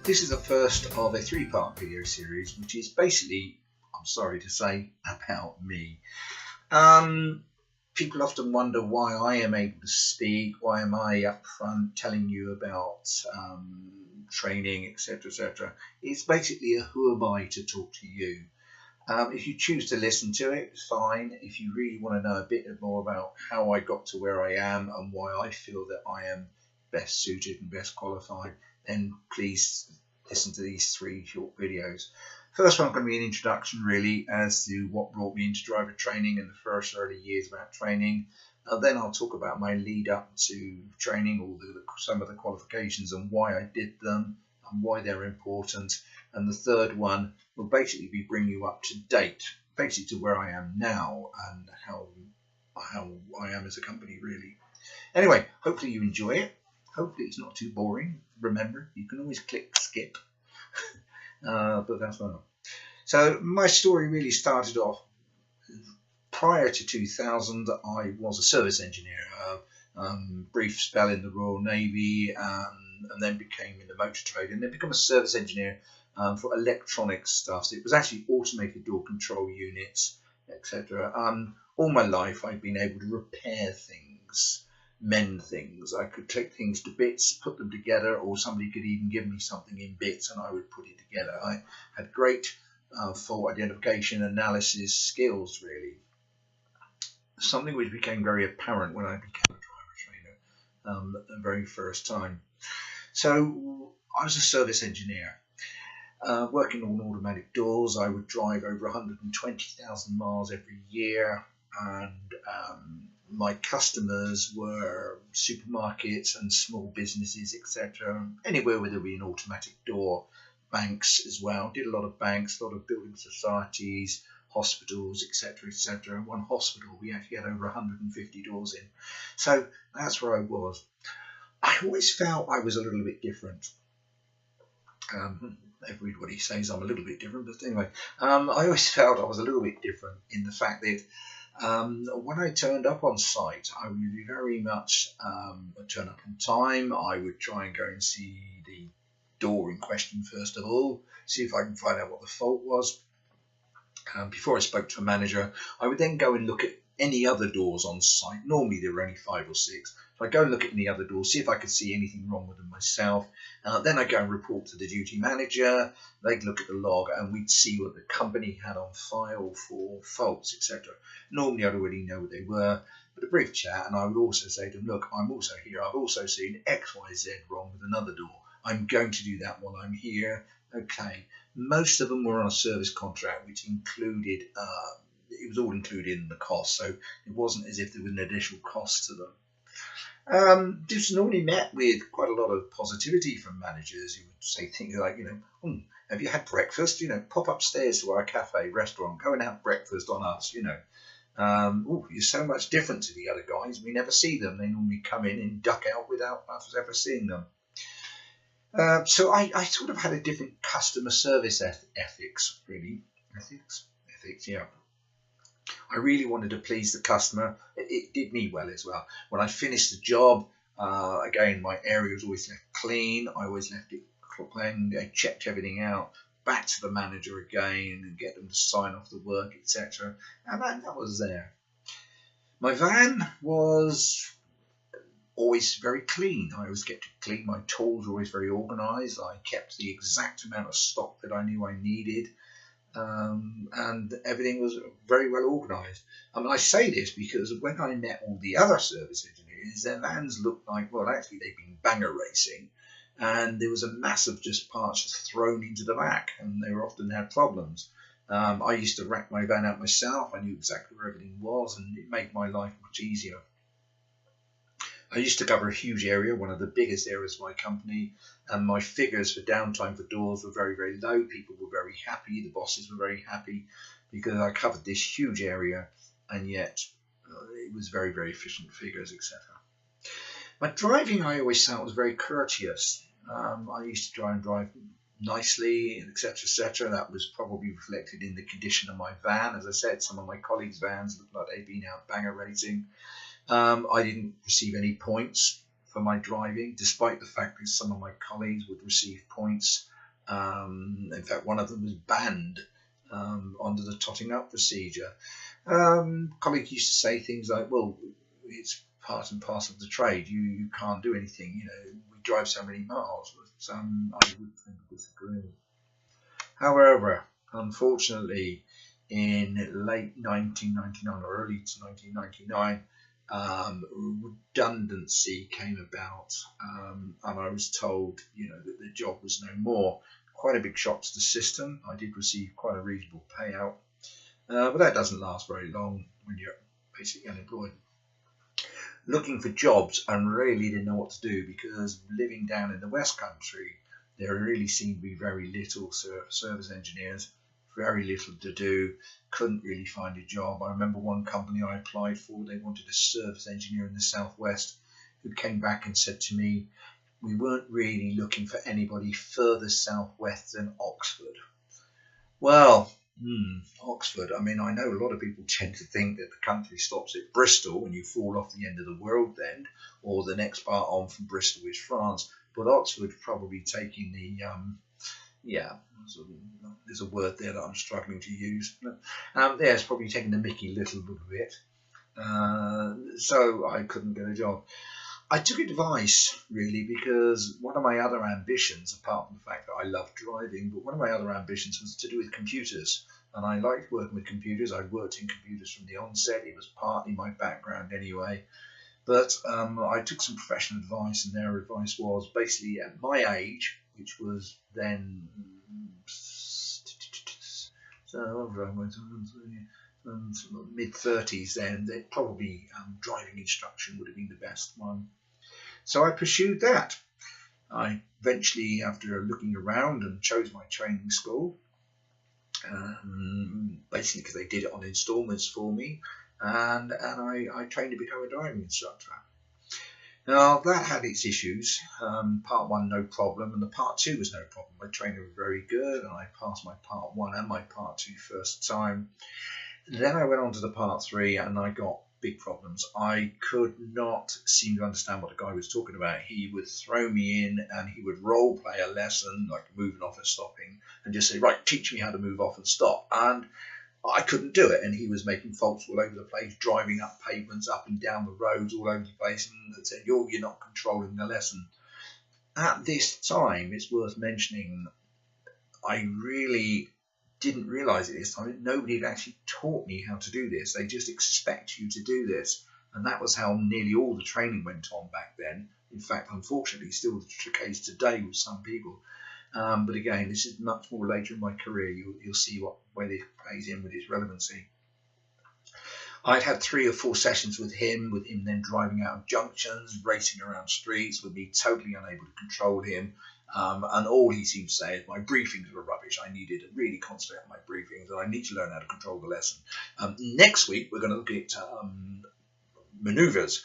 This is the first of a three-part video series, which is basically, I'm sorry to say, about me. People often wonder why I am able to speak, why am I up front telling you about training, etc., etc. It's basically a who am I to talk to you. If you choose to listen to it, it's fine. If you really want to know a bit more about how I got to where I am and why I feel that I am best suited and best qualified, then please listen to these three short videos. First one going to be an introduction really as to what brought me into driver training in the first early years about training. Then I'll talk about my lead up to training, all some of the qualifications and why I did them and why they're important. And the third one will basically be bring you up to date, basically to where I am now and how I am as a company really. Anyway, hopefully you enjoy it. Hopefully it's not too boring. Remember, you can always click skip, but that's fine. So my story really started off prior to 2000. I was a service engineer, brief spell in the Royal Navy, and then became in the motor trade, and then become a service engineer for electronic stuff. So it was actually automated door control units, etc. All my life I've been able to repair things, mend things. I could take things to bits, put them together, or somebody could even give me something in bits and I would put it together. I had great fault identification analysis skills really. Something which became very apparent when I became a driver trainer the very first time. So I was a service engineer. Working on automatic doors. I would drive over 120,000 miles every year, and my customers were supermarkets and small businesses, etc. Anywhere where there would be an automatic door. Banks as well. Did a lot of banks, a lot of building societies, hospitals, etc., etc. One hospital we actually had over 150 doors in. So that's where I was. I always felt I was a little bit different. Everybody says I'm a little bit different, but anyway, I always felt I was a little bit different in the fact that when I turned up on site, I would be very much turn up on time. I would try and go and see the door in question first of all, see if I can find out what the fault was. Before I spoke to a manager, I would then go and look at any other doors on site. Normally there were only 5 or 6. So I'd go and look at any other doors, see if I could see anything wrong with them myself. Then I'd go and report to the duty manager. They'd look at the log and we'd see what the company had on file for faults, etc. Normally I'd already know what they were, but a brief chat, and I would also say to them, look, I'm also here. I've also seen X, Y, Z wrong with another door. I'm going to do that while I'm here. Okay. Most of them were on a service contract, which included, it was all included in the cost, so it wasn't as if there was an additional cost to them. This was normally met with quite a lot of positivity from managers who would say things like, have you had breakfast? Pop upstairs to our cafe, restaurant, go and have breakfast on us, you're so much different to the other guys. We never see them. They normally come in and duck out without us ever seeing them. So I sort of had a different customer service ethics, really. Ethics, yeah. I really wanted to please the customer. It did me well as well. When I finished the job, again, my area was always left clean. I always left it clean. I checked everything out. Back to the manager again and get them to sign off the work, etc. And that was there. My van was always very clean. I always kept it clean. My tools were always very organised. I kept the exact amount of stock that I knew I needed. And everything was very well organised. I say this because when I met all the other service engineers, their vans looked like, well, actually they'd been banger racing, and there was a mass of just parts just thrown into the back, and they often had problems. I used to rack my van out myself. I knew exactly where everything was, and it made my life much easier. I used to cover a huge area, one of the biggest areas of my company, and my figures for downtime for doors were very, very low. People were very happy. The bosses were very happy because I covered this huge area, and yet it was very, very efficient figures, etc. My driving, I always felt, was very courteous. I used to try and drive nicely, etc., etc. That was probably reflected in the condition of my van. As I said, some of my colleagues' vans looked like they'd been out banger racing. I didn't receive any points for my driving, despite the fact that some of my colleagues would receive points. In fact, one of them was banned under the totting up procedure. Colleagues used to say things like, well, it's part and parcel of the trade. You can't do anything. You know, we drive so many miles. But I would disagree. However, unfortunately, in late 1999 or early 1999, redundancy came about, and I was told, you know, that the job was no more. Quite a big shock to the system. I did receive quite a reasonable payout, but that doesn't last very long when you're basically unemployed. Looking for jobs and really didn't know what to do, because living down in the West Country, there really seemed to be very little service engineers, very little to do, couldn't really find a job. I remember one company I applied for, they wanted a service engineer in the Southwest, who came back and said to me, we weren't really looking for anybody further southwest than Oxford. Well, Oxford, I mean, I know a lot of people tend to think that the country stops at Bristol and you fall off the end of the world then, or the next part on from Bristol is France. But Oxford probably taking the, there's a word there that I'm struggling to use. It's probably taking the mickey a little bit. So I couldn't get a job. I took advice, really, because one of my other ambitions, apart from the fact that I love driving, but one of my other ambitions was to do with computers. And I liked working with computers. I'd worked in computers from the onset. It was partly my background anyway. But I took some professional advice, and their advice was basically at my age, which was then mid-30s, then that probably driving instruction would have been the best one. So I pursued that. I eventually, after looking around, and chose my training school, basically because they did it on instalments for me. And I trained to become a driving instructor. Now that had its issues. Part 1 no problem, and the part 2 was no problem. My trainer was very good, and I passed my part 1 and my part 2 first time. Then I went on to the part 3, and I got big problems. I could not seem to understand what the guy was talking about. He would throw me in and he would role play a lesson, like moving off and stopping, and just say, right, teach me how to move off and stop. And I couldn't do it, and he was making faults all over the place, driving up pavements, up and down the roads, all over the place, and said, you're not controlling the lesson. At this time, it's worth mentioning, I really didn't realise at this time that nobody had actually taught me how to do this. They just expect you to do this, and that was how nearly all the training went on back then. In fact, unfortunately, still the case today with some people. But again, this is much more later in my career. You'll see where this plays in with its relevancy. I'd had 3 or 4 sessions with him then driving out of junctions, racing around streets, with me totally unable to control him. And all he seemed to say is my briefings were rubbish. I needed to really concentrate on my briefings, and I need to learn how to control the lesson. Next week, we're going to look at manoeuvres.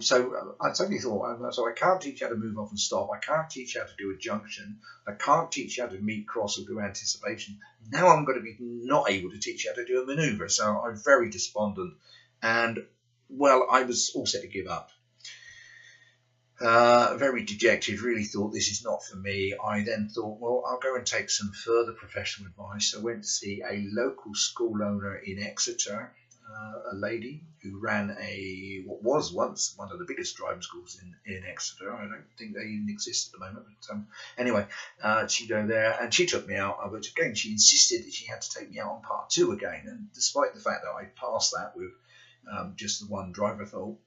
So I suddenly thought, so I can't teach you how to move off and stop. I can't teach you how to do a junction. I can't teach you how to meet, cross, or do anticipation. Now I'm going to be not able to teach you how to do a manoeuvre. So I'm very despondent, and well, I was all set to give up. Very dejected, really thought this is not for me. I then thought, well, I'll go and take some further professional advice. I went to see a local school owner in Exeter, a lady who ran what was once one of the biggest driving schools in Exeter. I don't think they even exist at the moment. But anyway, she'd go there and she took me out. But again, she insisted that she had to take me out on part 2 again. And despite the fact that I passed that with just the one driver fault,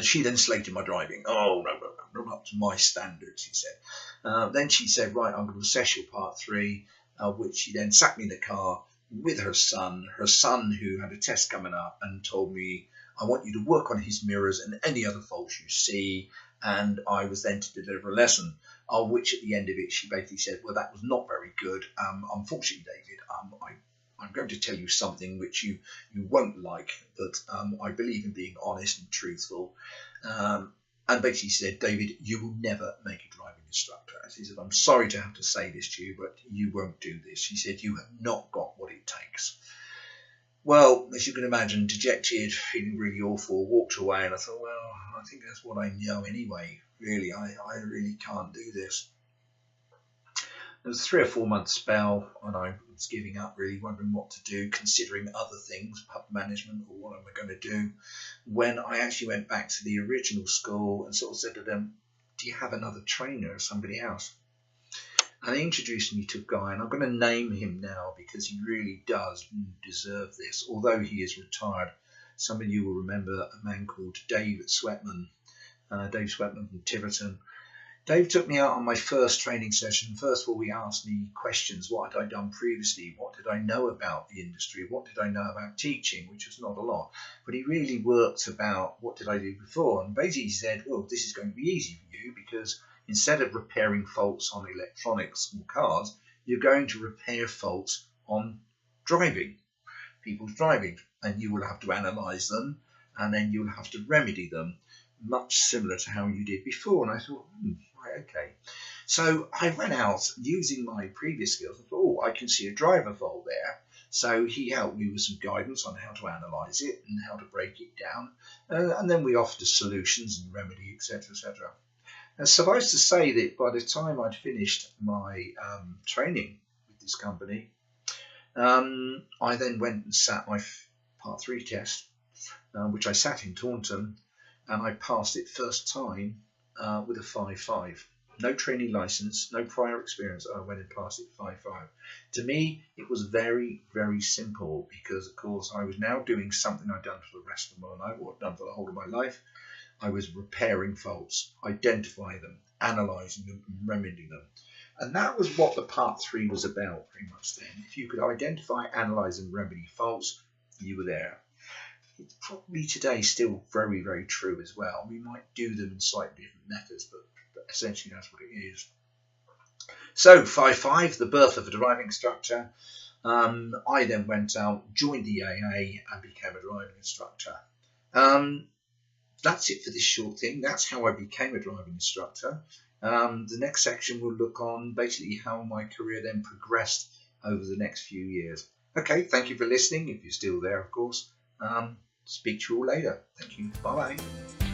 she then slated my driving. Oh, no, not up to my standards, she said. Then she said, right, I'm going to assess your part 3, which she then sat me in the car with her son who had a test coming up, and told me, I want you to work on his mirrors and any other faults you see. And I was then to deliver a lesson, which at the end of it, she basically said, well, that was not very good. Unfortunately, David, I'm going to tell you something which you won't like, but I believe in being honest and truthful. And basically said, David, you will never make a driving instructor. She said, I'm sorry to have to say this to you, but you won't do this. She said, you have not got what it takes. Well, as you can imagine, dejected, feeling really awful, walked away, and I thought, well, I think that's what I know anyway. Really, I really can't do this. There was a 3 or 4 month spell, and I was giving up, really wondering what to do, considering other things, pub management, or what am I going to do, when I actually went back to the original school and sort of said to them, do you have another trainer or somebody else? And they introduced me to a guy, and I'm going to name him now because he really does deserve this, although he is retired. Some of you will remember a man called Dave Sweatman from Tiverton. Dave took me out on my first training session. First of all, he asked me questions. What had I done previously? What did I know about the industry? What did I know about teaching, which was not a lot. But he really worked about what did I do before. And basically he said, well, this is going to be easy for you because instead of repairing faults on electronics or cars, you're going to repair faults on people's driving. And you will have to analyse them, and then you'll have to remedy them, much similar to how you did before. And I thought, right, okay. So I went out using my previous skills and thought, oh, I can see a driver fault there. So he helped me with some guidance on how to analyse it and how to break it down. And then we offered solutions and remedy, etc., etc. And suffice to say that by the time I'd finished my training with this company, I then went and sat my Part 3 test, which I sat in Taunton, and I passed it first time with a 5.5. No training license, no prior experience. I went and passed it 5.5. To me, it was very, very simple because, of course, I was now doing something I'd done for the rest of my life, or I'd done for the whole of my life. I was repairing faults, identifying them, analysing them, and remedying them. And that was what the Part 3 was about, pretty much then. If you could identify, analyse, and remedy faults, you were there. It's probably today still very, very true as well. We might do them in slightly different methods, but essentially that's what it is. So 5.5, the birth of a driving instructor. I then went out, joined the AA, and became a driving instructor. That's it for this short thing. That's how I became a driving instructor. The next section will look on basically how my career then progressed over the next few years. Okay, thank you for listening, if you're still there, of course. Speak to you all later. Thank you. Bye-bye.